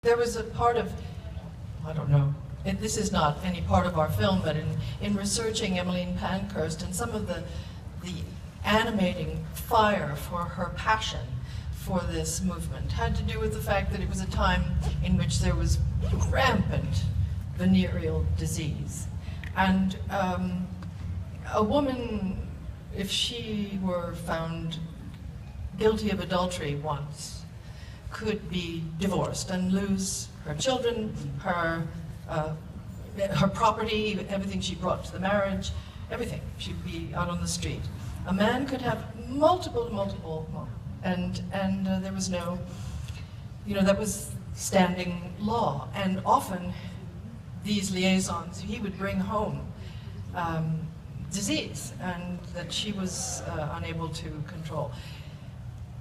there was a part of, I don't know, this is not any part of our film, but in researching Emmeline Pankhurst and some of the animating fire for her passion for this movement had to do with the fact that it was a time in which there was rampant venereal disease. And a woman, if she were found guilty of adultery once, could be divorced and lose her children, her property, everything she brought to the marriage, everything. She'd be out on the street. A man could have multiple, and there was no, that was standing law. And often these liaisons, he would bring home disease, and that she was unable to control.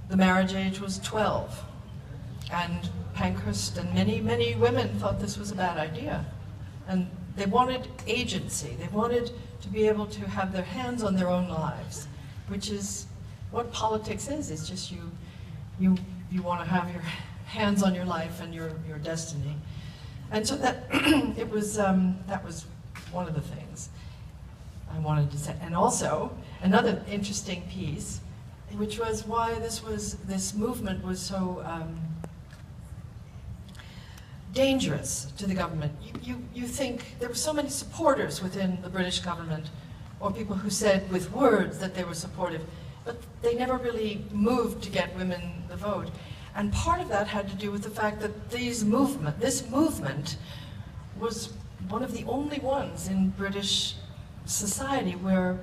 The marriage age was 12, and Pankhurst and many women thought this was a bad idea. And they wanted agency. They wanted to be able to have their hands on their own lives, which is what politics is. It's just you want to have your hands on your life and your destiny. And so that that was one of the things I wanted to say. And also another interesting piece, which was why this movement was so dangerous to the government. You think there were so many supporters within the British government, or people who said with words that they were supportive, but they never really moved to get women the vote. And part of that had to do with the fact that this movement was one of the only ones in British society where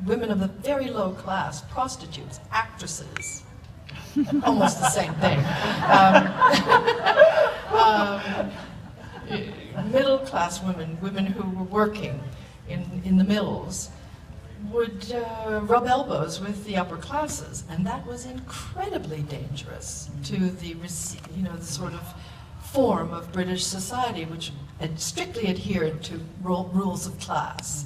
women of the very low class, prostitutes, actresses, almost the same thing, middle class women who were working in the mills, would rub elbows with the upper classes, and that was incredibly dangerous to the sort of form of British society, which had strictly adhered to rules of class.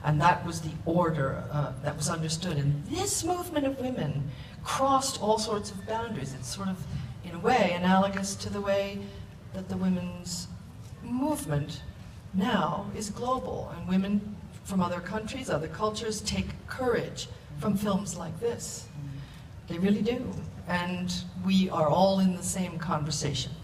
And that was the order that was understood. And this movement of women crossed all sorts of boundaries. It's sort of, in a way, analogous to the way that the women's movement now is global. And women from other countries, other cultures, take courage from films like this. They really do. And we are all in the same conversation.